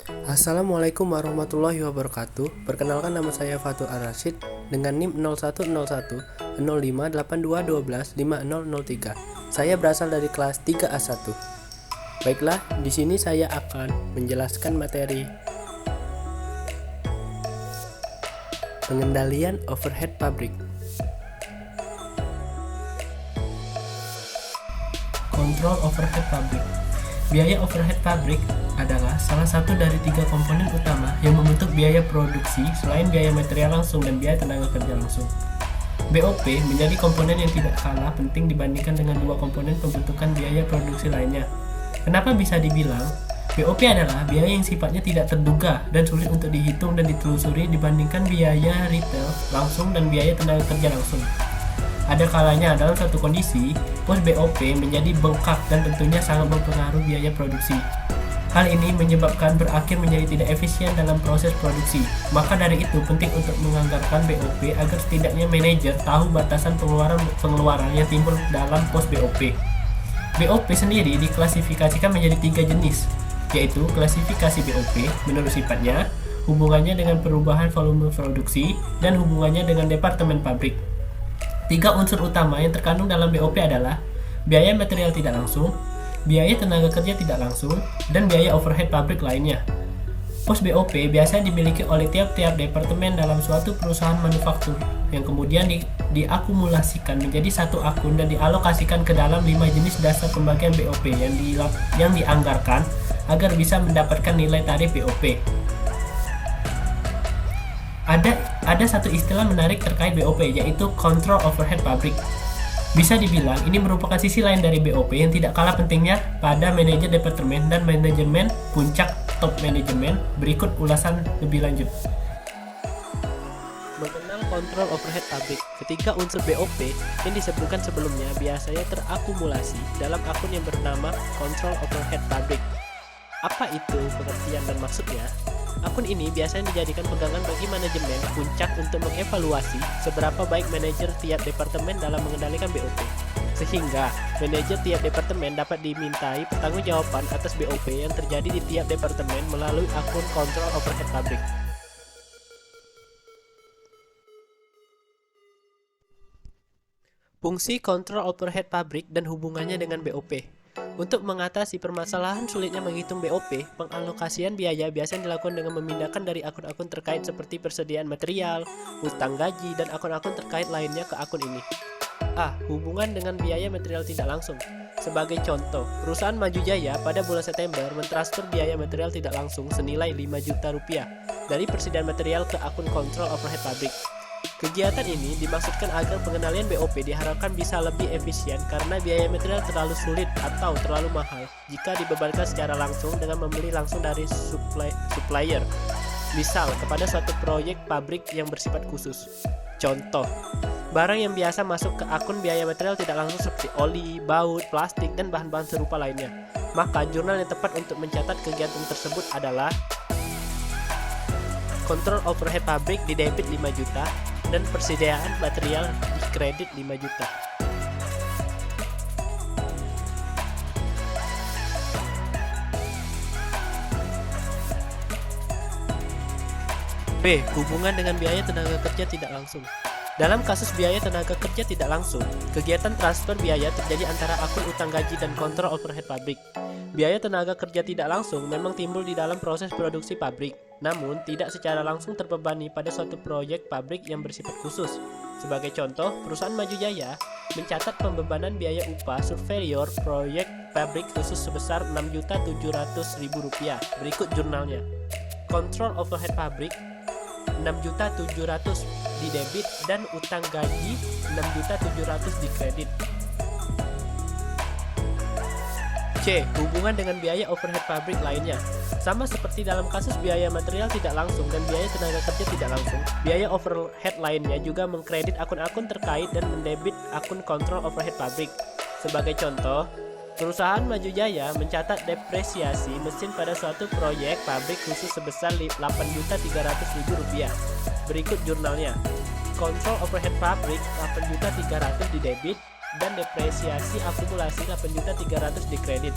Assalamualaikum warahmatullahi wabarakatuh. Perkenalkan, nama saya Fatul Ar-Rasyid dengan NIM 01010582125003. Saya berasal dari kelas 3A1. Baiklah, di sini saya akan menjelaskan materi pengendalian overhead pabrik. Kontrol overhead pabrik. Biaya overhead pabrik adalah salah satu dari 3 komponen utama yang membentuk biaya produksi selain biaya material langsung dan biaya tenaga kerja langsung. BOP menjadi komponen yang tidak kalah penting dibandingkan dengan 2 komponen pembentukan biaya produksi lainnya. Kenapa bisa dibilang BOP adalah biaya yang sifatnya tidak terduga dan sulit untuk dihitung dan ditelusuri dibandingkan biaya retail langsung dan biaya tenaga kerja langsung. Ada kalanya dalam satu kondisi, pos BOP menjadi bengkak dan tentunya sangat mempengaruhi biaya produksi. Hal ini menyebabkan berakhir menjadi tidak efisien dalam proses produksi. Maka dari itu penting untuk menganggarkan BOP agar setidaknya manajer tahu batasan pengeluaran yang timbul dalam pos BOP. BOP sendiri diklasifikasikan menjadi 3 jenis, yaitu klasifikasi BOP menurut sifatnya, hubungannya dengan perubahan volume produksi, dan hubungannya dengan departemen pabrik. 3 unsur utama yang terkandung dalam BOP adalah biaya material tidak langsung, biaya tenaga kerja tidak langsung, dan biaya overhead pabrik lainnya. Pos BOP biasanya dimiliki oleh tiap-tiap departemen dalam suatu perusahaan manufaktur yang kemudian diakumulasikan menjadi satu akun dan dialokasikan ke dalam 5 jenis dasar pembagian BOP yang dianggarkan agar bisa mendapatkan nilai tarif BOP. Ada satu istilah menarik terkait BOP, yaitu Control Overhead Pabrik. Bisa dibilang ini merupakan sisi lain dari BOP yang tidak kalah pentingnya pada manajer departemen dan manajemen puncak top manajemen. Berikut ulasan lebih lanjut. Mengenal kontrol overhead pabrik. Ketiga unsur BOP yang disebutkan sebelumnya biasanya terakumulasi dalam akun yang bernama Control Overhead Pabrik. Apa itu pengertian dan maksudnya? Akun ini biasanya dijadikan pegangan bagi manajemen puncak untuk mengevaluasi seberapa baik manajer tiap departemen dalam mengendalikan BOP, sehingga manajer tiap departemen dapat dimintai pertanggungjawaban atas BOP yang terjadi di tiap departemen melalui akun kontrol overhead pabrik. Fungsi kontrol overhead pabrik dan hubungannya dengan BOP. Untuk mengatasi permasalahan sulitnya menghitung BOP, pengalokasian biaya biasanya dilakukan dengan memindahkan dari akun-akun terkait seperti persediaan material, utang gaji, dan akun-akun terkait lainnya ke akun ini. Hubungan dengan biaya material tidak langsung. Sebagai contoh, perusahaan Maju Jaya pada bulan September mentransfer biaya material tidak langsung senilai 5 juta rupiah dari persediaan material ke akun kontrol overhead pabrik. Kegiatan ini dimaksudkan agar pengendalian BOP diharapkan bisa lebih efisien karena biaya material terlalu sulit atau terlalu mahal jika dibebankan secara langsung dengan membeli langsung dari supplier, misal kepada suatu proyek pabrik yang bersifat khusus. Contoh, barang yang biasa masuk ke akun biaya material tidak langsung seperti oli, baut, plastik, dan bahan-bahan serupa lainnya. Maka jurnal yang tepat untuk mencatat kegiatan tersebut adalah kontrol overhead pabrik di debit 5 juta dan persediaan material di kredit 5 juta. B. Hubungan dengan biaya tenaga kerja tidak langsung. Dalam kasus biaya tenaga kerja tidak langsung, kegiatan transfer biaya terjadi antara akun utang gaji dan kontrol overhead pabrik. Biaya tenaga kerja tidak langsung memang timbul di dalam proses produksi pabrik, namun tidak secara langsung terbebani pada suatu proyek pabrik yang bersifat khusus. Sebagai contoh, perusahaan Maju Jaya mencatat pembebanan biaya upah surveyor proyek pabrik khusus sebesar Rp6.700.000. Berikut jurnalnya. Kontrol overhead pabrik Rp6.700.000 di debit dan utang gaji Rp6.700.000 di kredit. C. Hubungan dengan biaya overhead pabrik lainnya. Sama seperti dalam kasus biaya material tidak langsung dan biaya tenaga kerja tidak langsung, biaya overhead lainnya juga mengkredit akun-akun terkait dan mendebit akun kontrol overhead pabrik. Sebagai contoh, perusahaan Maju Jaya mencatat depresiasi mesin pada suatu proyek pabrik khusus sebesar Rp8.300.000. Berikut jurnalnya. Kontrol overhead pabrik Rp8.300.000 di debit dan depresiasi akumulasi Rp8.300.000 di kredit.